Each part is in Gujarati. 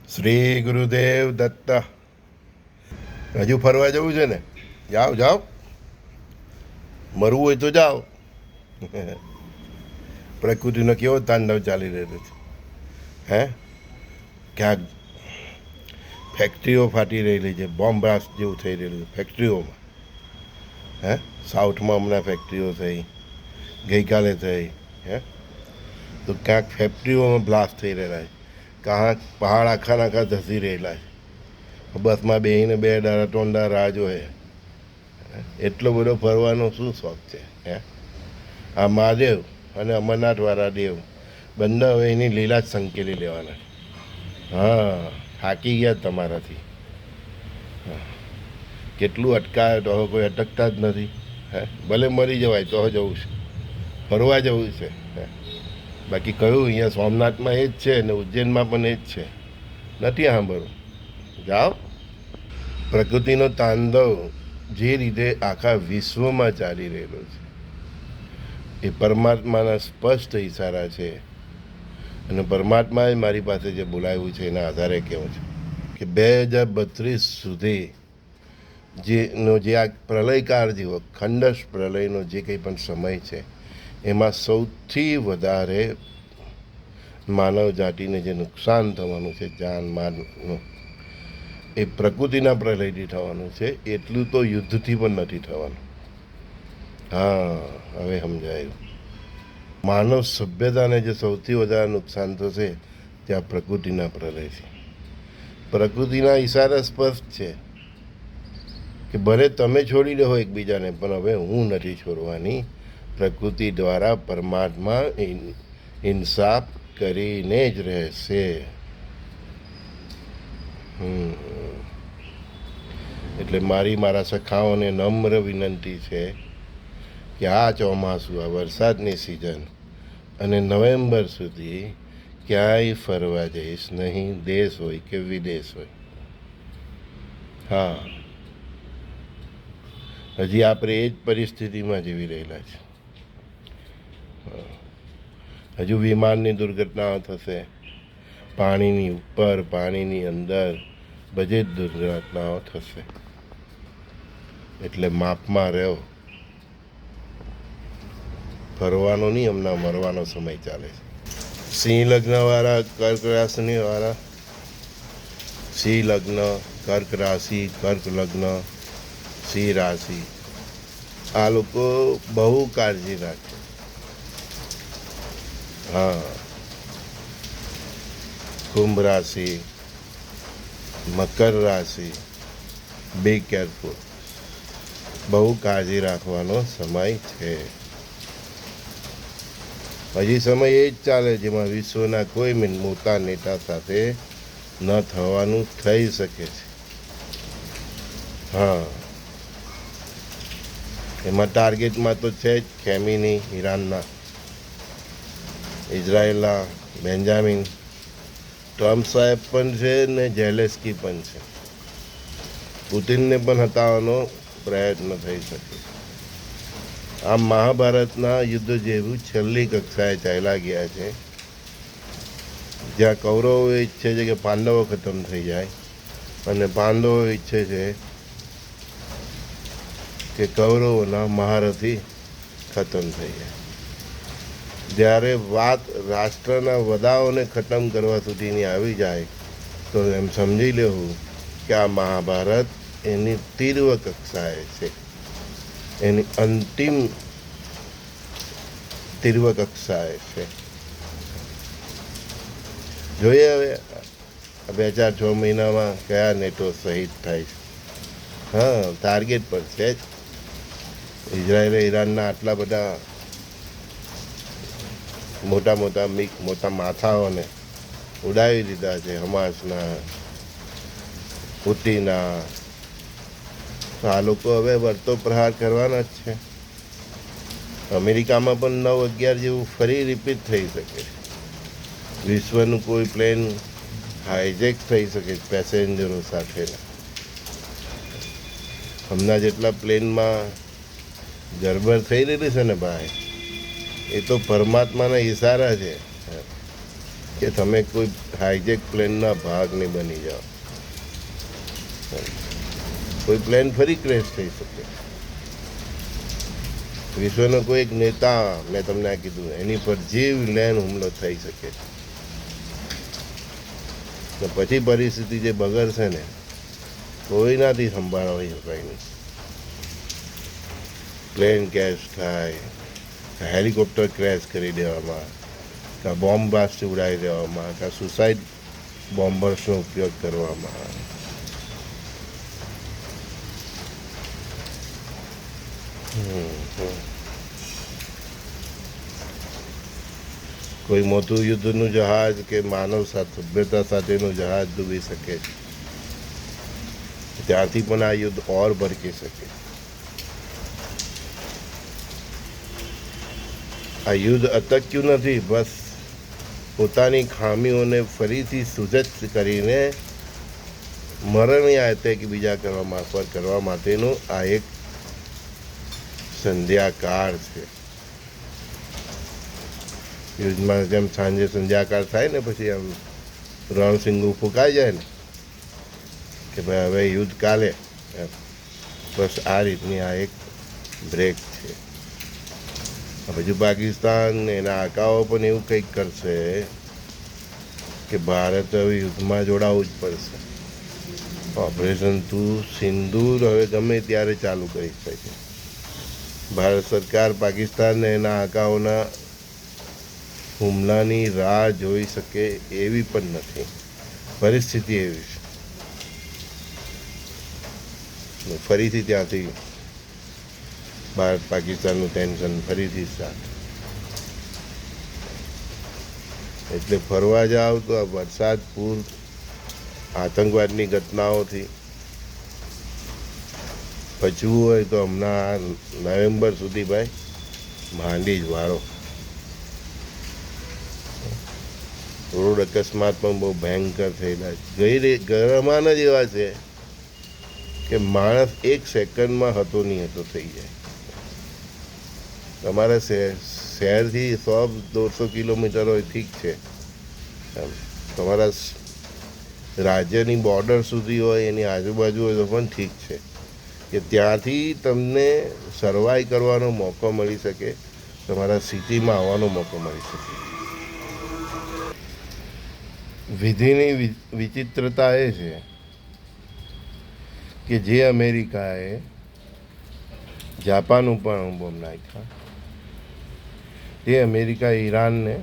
શ્રી ગુરુદેવ દત્ત. હજુ ફરવા જવું છે ને? જાઓ જાઓ, મરવું હોય તો જાઓ. પ્રકૃતિનો કેવો તાંડવ ચાલી રહ્યો છે. હે, ક્યાંક ફેક્ટરીઓ ફાટી રહેલી છે, બોમ્બ બ્લાસ્ટ જેવું થઈ રહેલું છે ફેક્ટરીઓમાં. હે, સાઉથમાં હમણાં ફેક્ટરીઓ થઈ, ગઈકાલે થઈ. હે, તો ક્યાંક ફેક્ટરીઓમાં બ્લાસ્ટ થઈ રહેલા છે, ક્યાંક પહાડ આખા આખા ધસી રહેલા છે. બસમાં બેસીને 2 દાડા 3 દાડા રાહ જોઈએ. એટલો બધો ફરવાનો શું શોખ છે? હે, આ મહાદેવ અને અમરનાથવાળા દેવ બંને હવે એની લીલા જ સંકેલી લેવાના. હા, થાકી ગયા તમારાથી. કેટલું અટકાય તો હવે કોઈ અટકતા જ નથી. હે, ભલે મરી જવાય તો જવું છે, ફરવા જવું છે. હે, બાકી કયું અહીંયા સોમનાથમાં એ જ છે ને ઉજ્જૈનમાં પણ એ જ છે. નથી સાંભળવું? જાઓ. પ્રકૃતિનો તાંડવ જે રીતે આખા વિશ્વમાં ચાલી રહેલો છે એ પરમાત્માના સ્પષ્ટ ઇશારા છે. અને પરમાત્માએ મારી પાસે જે બોલાવ્યું છે એના આધારે કહેવું છે કે 2032 સુધી જેનો જે આ પ્રલયકાળ જેવો ખંડસ પ્રલયનો જે કંઈ પણ સમય છે એમાં સૌથી વધારે માનવ જાતિને જે નુકસાન થવાનું છે જાન માલનું, એ પ્રકૃતિના પ્રલયથી થવાનું છે. એટલું તો યુદ્ધથી પણ નથી થવાનું. હા, હવે સમજાયું. માનવ સભ્યતાને જે સૌથી વધારે નુકસાન થશે ત્યાં પ્રકૃતિના પ્રલયથી. પ્રકૃતિના ઈશારા સ્પષ્ટ છે કે ભલે તમે છોડી દો એકબીજાને, પણ હવે હું નથી છોડવાની. પ્રકૃતિ દ્વારા પરમાત્મા ઇન્સાફ કરીને જ રહેશે. એટલે મારા સખાઓને નમ્ર વિનંતી છે કે આ ચોમાસું, આ વરસાદની સિઝન અને નવેમ્બર સુધી ક્યાંય ફરવા જઈશ નહીં, દેશ હોય કે વિદેશ હોય. હા, હજી આપણે એ જ પરિસ્થિતિમાં જીવી રહેલા છે. હજુ વિમાનની દુર્ઘટનાઓ થશે, પાણીની ઉપર પાણીની અંદર બધી જ દુર્ઘટનાઓ થશે. એટલે માપમાં રહ્યો. ફરવાનો નહીં, હમણાં મરવાનો સમય ચાલે છે. સિંહ લગ્નવાળા, કર્ક રાશિવાળા, સિંહ લગ્ન, કર્ક રાશિ, કર્ક લગ્ન, સિંહ રાશિ, આ લોકો બહુ કાળજી રાખે. હા, કુંભ રાશિ, મકર રાશિ, બી કેરફુલ. બહુ કાળજી રાખવાનો સમય છે. હજી સમય એ જ ચાલે જેમાં વિશ્વના કોઈ મોટા નેતા સાથે ન થવાનું થઈ શકે છે. હા, એમાં ટાર્ગેટમાં તો છે જ ખેમીની, ઈરાનના, ઇઝરાયેલના બેન્જામિન, ટ્રમ્પ સાહેબ પણ છે ને ઝેલેસ્કી પણ છે. પુતિનને પણ હટાવવાનો પ્રયત્ન થઈ શકે. આ મહાભારતના યુદ્ધ જેવું છેલ્લી કક્ષાએ ચાલ્યા ગયા છે, જ્યાં કૌરવો ઈચ્છે છે કે પાંડવો ખતમ થઈ જાય અને પાંડવો ઈચ્છે છે કે કૌરવોના મહારથી ખતમ થઈ જાય. જ્યારે વાત રાષ્ટ્રના વડાઓને ખતમ કરવા સુધીની આવી જાય તો એમ સમજી લેવું કે આ મહાભારત એની તીવ્ર કક્ષાએ છે, એની અંતિમ તીવ્ર કક્ષાએ છે. જોઈએ હવે 2-4-6 મહિનામાં કયા નેટો શહીદ થાય છે. હા, ટાર્ગેટ પર છે જ. ઇઝરાયેલે ઈરાનના આટલા બધા મોટા માથાઓને ઉડાવી દીધા છે, હમાસના, હુતીના. તો આ લોકો હવે વળતો પ્રહાર કરવાના જ છે. અમેરિકામાં પણ 9/11 જેવું ફરી રિપીટ થઈ શકે છે. વિશ્વનું કોઈ પ્લેન હાઈજેક થઈ શકે છે પેસેન્જરો સાથેના. હમણાં જેટલા પ્લેનમાં ગરબર થઈ રહેલી છે ને ભાઈ, એ તો પરમાત્માના ઈશારા છે. કે તમે કોઈ હાઈજેક પ્લેનના ભાગ નહીં બની જાઓ. કોઈ પ્લેન ફરી ક્રેશ થઈ શકે. વિશ્વનો કોઈ એક નેતા, મેં તમને આ કીધું, એની પર જીવ લેન હુમલો થઈ શકે. ને પછી પરિસ્થિતિ જે બગડશે ને, કોઈનાથી સંભાળવી શકાય નહીં. પ્લેન ક્રેશ થાય, હેલિકોપ્ટર ક્રેશ કરી દેવામાં, કાં બોમ્બ બ્લાસ્ટ ઉડાવી દેવામાં, કાં સુસાઇડ બોમ્બર્સનો ઉપયોગ કરવામાં. કોઈ મોટું યુદ્ધનું જહાજ કે માનવ સભ્યતા સાથેનું જહાજ ડૂબી શકે છે. ત્યાંથી પણ આ યુદ્ધ ઓર ભડકી શકે. આ યુદ્ધ અટક્યું નથી, બસ પોતાની ખામીઓને ફરીથી સુજત કરીને મરણની આતે કે બીજા કરવા માટેનું આ એક સંધ્યાકાળ છે. યુદ્ધમાં જેમ સાંજે સંધ્યાકાળ થાય ને, પછી આમ રણસિંગું ફૂંકાઈ જાય ને કે ભાઈ હવે યુદ્ધ કાલે, બસ આ રીતની આ એક બ્રેક છે. હજુ પાકિસ્તાન એના આકાઓ પણ એવું કંઈક કરશે કે ભારત હવે યુદ્ધમાં જોડાવવું જ પડશે. ઓપરેશન સિંદૂર હવે ગમે ત્યારે ચાલુ કરી શકે. ભારત સરકાર પાકિસ્તાનને એના આકાઓના હુમલાની રાહ જોઈ શકે એવી પણ નથી. પરિસ્થિતિ એવી છે. ફરીથી ત્યાંથી ભારત પાકિસ્તાનનું ટેન્શન ફરીથી સ્ટાર્ટ. એટલે ફરવા જાઓ તો આ વરસાદ, પૂર, આતંકવાદની ઘટનાઓથી બચવું હોય તો હમણાં નવેમ્બર સુધી ભાઈ માંડી જ વાળો. રોડ અકસ્માત પણ બહુ ભયંકર થયેલા ગરમાન જ એવા છે કે માણસ એક સેકન્ડમાં હતો નહીં હતો થઈ જાય. તમારા શહેરથી 100-150 કિલોમીટર હોય ઠીક છે, તમારા રાજ્યની બોર્ડર સુધી હોય, એની આજુબાજુ હોય તો પણ ઠીક છે કે ત્યાંથી તમને સર્વાઈવ કરવાનો મોકો મળી શકે, તમારા સિટીમાં આવવાનો મોકો મળી શકે. વિધિની વિચિત્રતા એ છે કે જે અમેરિકાએ જાપાન ઉપર અણુબોમ્બ નાખ્યા, તે અમેરિકા ઈરાનને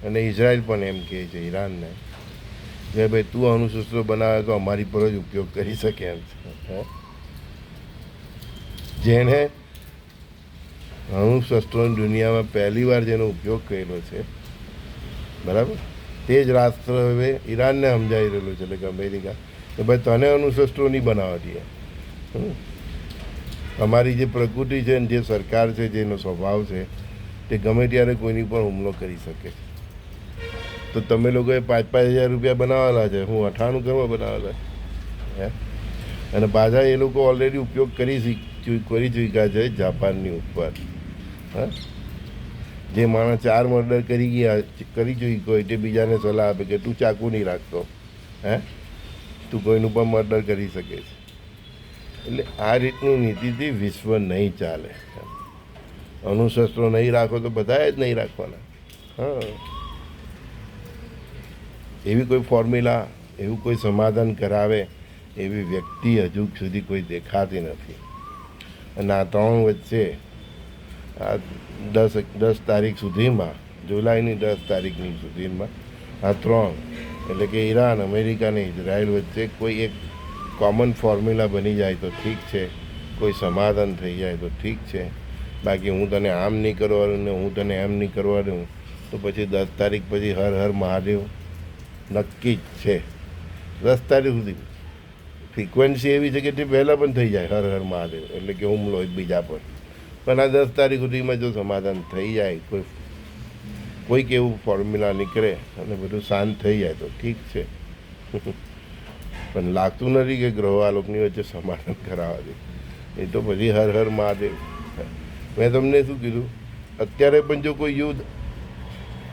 અને ઇઝરાયલ પણ એમ કહે છે ઈરાનને કે ભાઈ તું અણુશસ્ત્રો બનાવે તો અમારી પર જ ઉપયોગ કરી શકે એમ છે. જેણે અણુશસ્ત્રોની દુનિયામાં પહેલી વાર જેનો ઉપયોગ કરેલો છે, બરાબર, તે જ રાષ્ટ્ર હવે ઈરાનને સમજાવી રહેલું છે, એટલે કે અમેરિકા, કે ભાઈ તને અણુશસ્ત્રો નહીં બનાવવા દઈએ. અમારી જે પ્રકૃતિ છે ને જે સરકાર છે, જેનો સ્વભાવ છે, તે ગમે ત્યારે કોઈની પણ હુમલો કરી શકે. તો તમે લોકોએ 5,000 રૂપિયા બનાવેલા છે, હું 98 કરવા બનાવેલા હે. અને પાછા એ લોકો ઓલરેડી ઉપયોગ કરી ચૂક્યા છે જાપાનની ઉપર. હા, જે માણસ 4 મર્ડર કરી ચૂક્યો તે બીજાને સલાહ આપે કે તું ચાકુ નહીં રાખતો, હે, તું કોઈનું પણ મર્ડર કરી શકે છે. એટલે આ રીતની નીતિથી વિશ્વ નહીં ચાલે. અણુશસ્ત્રો નહીં રાખો તો બધાએ જ નહીં રાખવાના. હા, એવી કોઈ ફોર્મ્યુલા, એવું કોઈ સમાધાન કરાવે એવી વ્યક્તિ હજુ સુધી કોઈ દેખાતી નથી. અને આ 3 વચ્ચે આ 10 તારીખ સુધીમાં, જુલાઈની 10 તારીખની સુધીમાં આ 3 એટલે કે ઈરાન, અમેરિકા અને ઇઝરાયલ વચ્ચે કોઈ એક કોમન ફોર્મ્યુલા બની જાય તો ઠીક છે, કોઈ સમાધાન થઈ જાય તો ઠીક છે. બાકી હું તને આમ નહીં કરવાનું ને હું તને એમ નહીં કરવાનું, તો પછી 10 તારીખ પછી હર હર મહાદેવ નક્કી જ છે. 10 તારીખ સુધી ફ્રિકવન્સી એવી છે કે તે પહેલાં પણ થઈ જાય હર હર મહાદેવ, એટલે કે હુમલો એકબીજા પર. પણ આ 10 તારીખ સુધીમાં જો સમાધાન થઈ જાય, કોઈક એવું ફોર્મ્યુલા નીકળે અને બધું શાંત થઈ જાય તો ઠીક છે. પણ લાગતું નથી કે ગ્રહવાલોકની વચ્ચે સમાધાન કરાવવા દે. એ તો પછી હર હર મહાદેવ. મેં તમને શું કીધું, અત્યારે પણ જો કોઈ યુદ્ધ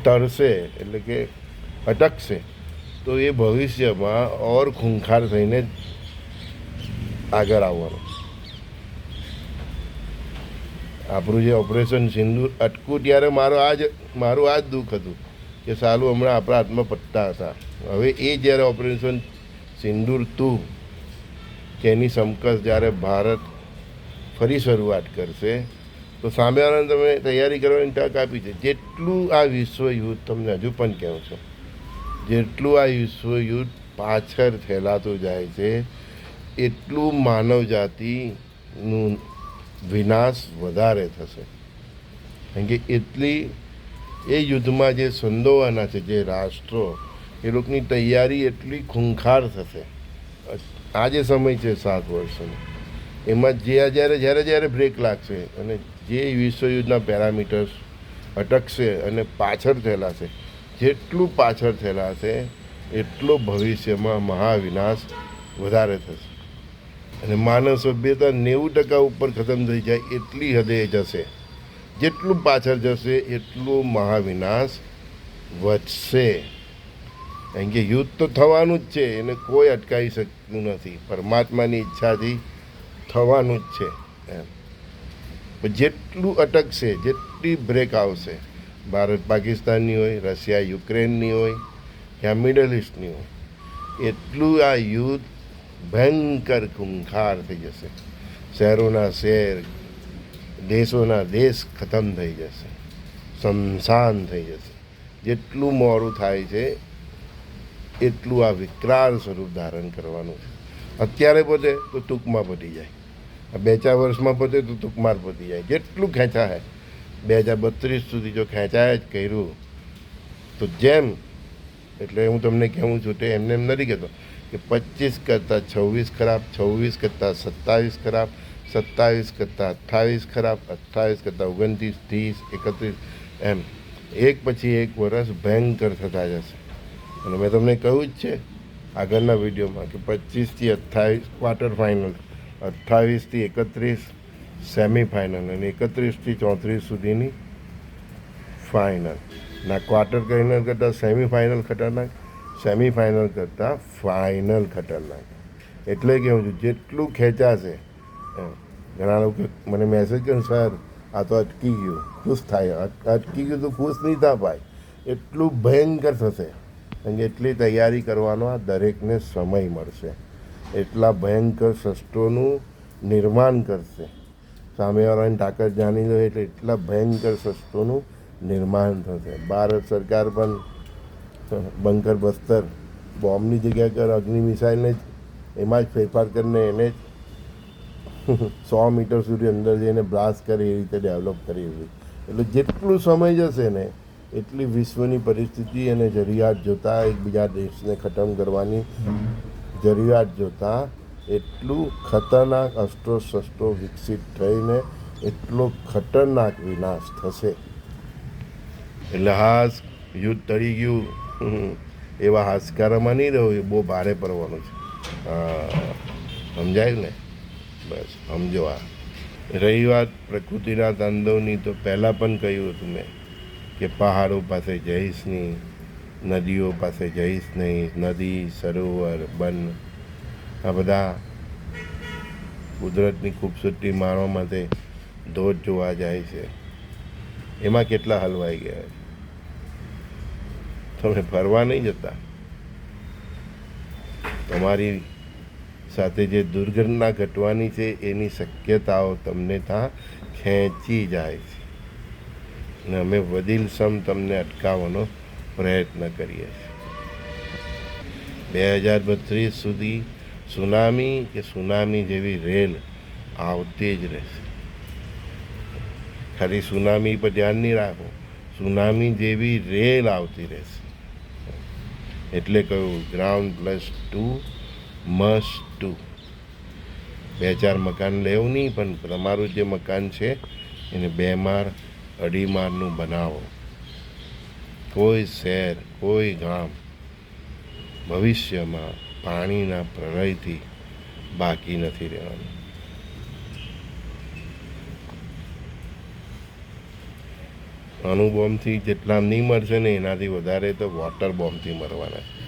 ટળશે, એટલે કે અટકશે તો એ ભવિષ્યમાં ઓર ખૂંખાર થઈને જ આગળ આવવાનું. આપણું જે ઓપરેશન સિંદૂર અટકું ત્યારે મારું આ જ દુઃખ હતું કે સાલું હમણાં આપણા હાથમાં પત્તા હતા. હવે એ જ્યારે ઓપરેશન સિંદૂર તું કે એની સમકક્ષ જ્યારે ભારત ફરી શરૂઆત કરશે તો સામેવાળાને તમે તૈયારી કરવાની તક આપી છે. જેટલું આ વિશ્વયુદ્ધ તમને હજુ પણ કહું છું, જેટલું આ વિશ્વયુદ્ધ પાછળ ફેલાતું જાય છે એટલું માનવ જાતિનું વિનાશ વધારે થશે. કારણ કે એટલી એ યુદ્ધમાં જે સંડોવાના છે જે રાષ્ટ્રો, એ લોકોની તૈયારી એટલી ખૂંખાર થશે. આ જે સમય છે 7 વર્ષનો, એમાં જ્યારે બ્રેક લાગશે અને જે વિશ્વયુદ્ધના પેરામીટર્સ અટકશે અને પાછળ થયેલાશે, જેટલું પાછળ થયેલાશે એટલો ભવિષ્યમાં મહાવિનાશ વધારે થશે. અને માનવ સભ્યતા 90% ઉપર ખતમ થઈ જાય એટલી હદે જશે. જેટલું પાછળ જશે એટલું મહાવિનાશ વધશે. કારણ કે યુદ્ધ તો થવાનું જ છે, એને કોઈ અટકાવી શકતું નથી. પરમાત્માની ઈચ્છાથી થવાનું જ છે એમ. પણ જેટલું અટકશે, જેટલી બ્રેક આવશે, ભારત પાકિસ્તાનની હોય, રશિયા યુક્રેનની હોય, યા મિડલ ઇસ્ટની હોય, એટલું આ યુદ્ધ ભયંકર ખૂંખાર થઈ જશે. શહેરોના શહેર, દેશોના દેશ ખતમ થઈ જશે, શમશાન થઈ જશે. જેટલું મોડું થાય છે એટલું આ વિકરાળ સ્વરૂપ ધારણ કરવાનું છે. અત્યારે પતે તો ટૂંકમાં પતી જાય, 2-4 વર્ષમાં પતે તો ટૂંકમાં પતી જાય. જેટલું ખેંચાય 2032 સુધી જો ખેંચાય જ કર્યું તો જેમ, એટલે હું તમને કહેવું છું તે એમને એમ નથી કહેતો કે 25 કરતાં 26 ખરાબ, 26 કરતાં 27 ખરાબ, 27 કરતાં 28 ખરાબ, 28 કરતાં 29, 30, 31 એમ એક પછી એક વર્ષ ભયંકર થતા જશે. અને મેં તમને કહ્યું જ છે આગળના વિડીયોમાં કે 25થી 28 ક્વાર્ટર ફાઇનલ, 28થી 31 સેમિફાઇનલ અને 31થી 34 સુધીની ફાઇનલ. ના ક્વાર્ટર ફાઇનલ કરતાં સેમિફાઇનલ ખતરનાક, સેમિફાઇનલ કરતાં ફાઇનલ ખતરનાક. એટલે કે હું જેટલું ખેંચાશે એમ. ઘણા લોકો મને મેસેજ કરે સર આ તો અટકી ગયું, ખુશ થાય. અટકી ગયું તો ખુશ નહીં થાય ભાઈ, એટલું ભયંકર થશે. કારણ કે એટલી તૈયારી કરવાનો આ દરેકને સમય મળશે. એટલા ભયંકર શસ્ત્રોનું નિર્માણ કરશે. સામેવાળાની તાકાત જાણી લો એટલે એટલા ભયંકર શસ્ત્રોનું નિર્માણ થશે. ભારત સરકાર પણ બંકર બસ્તર બોમ્બની જગ્યા પર અગ્નિ મિસાઇલને જ એમાં જ ફેરફાર કરીને એને જ 100 મીટર સુધી અંદર જઈને બ્લાસ્ટ કરે એ રીતે ડેવલપ કરી હતી. એટલે જેટલું સમય જશે ને એટલી વિશ્વની પરિસ્થિતિ અને જરૂરિયાત જોતાં, એકબીજા દેશને ખતમ કરવાની જરૂરિયાત જોતાં એટલું ખતરનાક અસ્ત્રો શસ્ત્રો વિકસિત થઈને એટલો ખતરનાક વિનાશ થશે. એટલે હાશ યુદ્ધ ટળી ગયું એવા હાશકારામાં નહીં રહ્યો, એ બહુ ભારે પડવાનું છે. સમજાયું ને? બસ સમજો. આ રહી વાત પ્રકૃતિના તાંડવની, તો પહેલાં પણ કહ્યું હતું મેં કે પહાડો પાસે જઈશ નહીં, નદીઓ પાસે જઈશ નહીં. નદી, સરોવર, બન આ બધા કુદરતની ખૂબસૂરતી માણવા માટે ધોધ જોવા જાય છે. એમાં કેટલા હલવાઈ ગયા. તમે ફરવા નહીં જતા, તમારી સાથે જે દુર્ઘટના ઘટવાની છે એની શક્યતાઓ તમને ત્યાં ખેંચી જાય છે. અને અમે વડીલસમ તમને અટકાવવાનો પ્રયત્ન કરીએ છીએ. 2032 સુધી સુનામી જેવી રેલ આવતી જ રહેશે. ખાલી સુનામી પર ધ્યાન નહીં રાખો, સુનામી જેવી રેલ આવતી રહેશે. એટલે કહ્યું ground+2 must do. 2-4 મકાન લેવું નહીં, પણ તમારું જે મકાન છે એને 2 માળ 2.5 માળનું બનાવો. કોઈ શહેર, કોઈ ગામ ભવિષ્યમાં પાણીના પ્રલયથી બાકી નથી રહેવાનું. અણુબોમ્બથી જેટલા નહીં મરશે ને એનાથી વધારે તો વોટર બોમ્બથી મરવાના છે.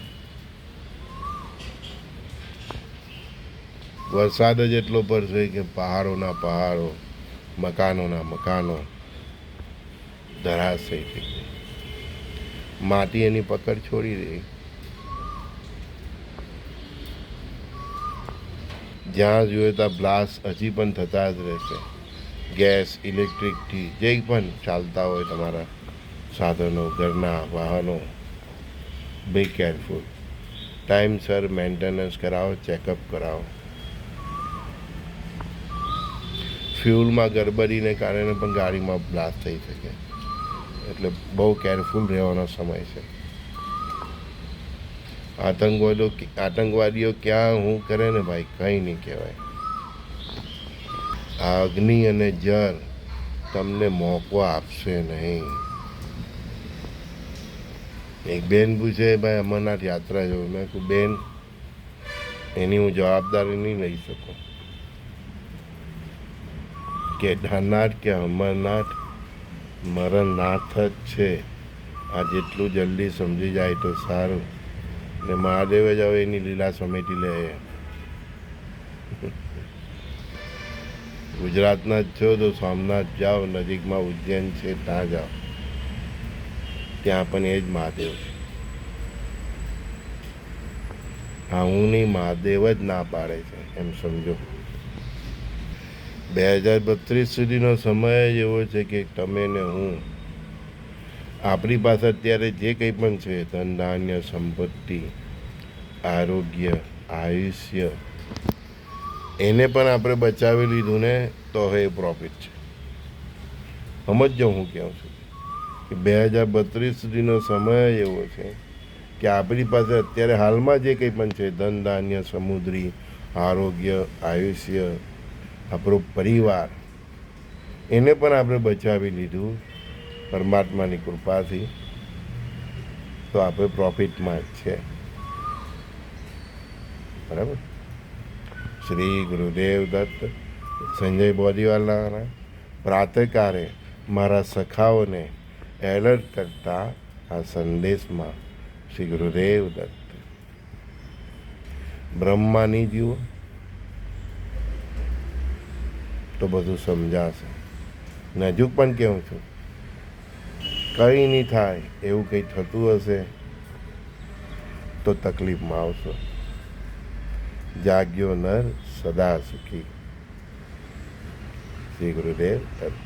વરસાદ જ એટલો પડશે કે પહાડોના પહાડો, મકાનોના મકાનો ધરાશય થઈ જાય. માટી એની પકડ છોડી દે. જ્યાં જોઈએ ત્યાં બ્લાસ્ટ હજી પણ થતા જ રહેશે. ગેસ, ઇલેક્ટ્રિકથી જે પણ ચાલતા હોય તમારા સાધનો, ઘરના વાહનો, બી કેરફુલ. ટાઈમસર મેન્ટેનન્સ કરાવો, ચેકઅપ કરાવો. ફ્યુલમાં ગડબડીને કારણે પણ ગાડીમાં બ્લાસ્ટ થઈ શકે, એટલે બહુ કેરફુલ રહેવાનો સમય છે. આતંકવાદીઓ ક્યાં હું કરે ને ભાઈ, કંઈ નહીં કહેવાય. આ અગ્નિ અને જળ તમને મોકો આપશે નહીં. એક બેન પૂછે, ભાઈ અમરનાથ યાત્રા જવું. મેં કહું બેન, એની હું જવાબદારી નહીં લઈ શકું. કેદારનાથ કે અમરનાથ મરણનાથ જ છે. આ જેટલું જલ્દી સમજી જાય તો સારું. ને મહાદેવે જ હવે એની લીલા સમેટી લે. ગુજરાતના જ છો તો સોમનાથ જાઓ, નજીકમાં ઉજ્જૈન છે ત્યાં જાઓ, ત્યાં પણ એ જ મહાદેવ છે. હા, હું નહીં, મહાદેવ જ ના પાડે છે એમ સમજો. 2032 સુધીનો સમય જ એવો છે કે તમે ને હું, આપણી પાસે અત્યારે જે કંઈ પણ છે, ધન ધાન્ય, સંપત્તિ, આરોગ્ય, આયુષ્ય, એને પણ આપણે બચાવી લીધું ને તો હવે એ પ્રોફિટ છે. સમજો હું કહું છું કે 2032 સુધીનો સમય એવો છે કે આપણી પાસે અત્યારે હાલમાં જે કંઈ પણ છે, ધન ધાન્ય, સમુદ્રી, આરોગ્ય, આયુષ્ય, આપણો પરિવાર, એને પણ આપણે બચાવી લીધું પરમાત્માની કૃપાથી, તો આપણે પ્રોફિટમાં જ છે. બરાબર. શ્રી ગુરુદેવ દત્ત. સંજય બોરીવાલાના પ્રાતઃકાળે મારા સખાઓને એલર્ટ કરતા આ સંદેશમાં શ્રી ગુરુદેવ દત્ત. બ્રહ્માની જુઓ તો બધું સમજાશે. નજુક પણ કહું છું, કંઈ નહીં થાય એવું કંઈ થતું હશે તો તકલીફમાં આવશો. જાગ્યો નર સદા સુખી. શ્રી ગુરુદેવ દત્ત.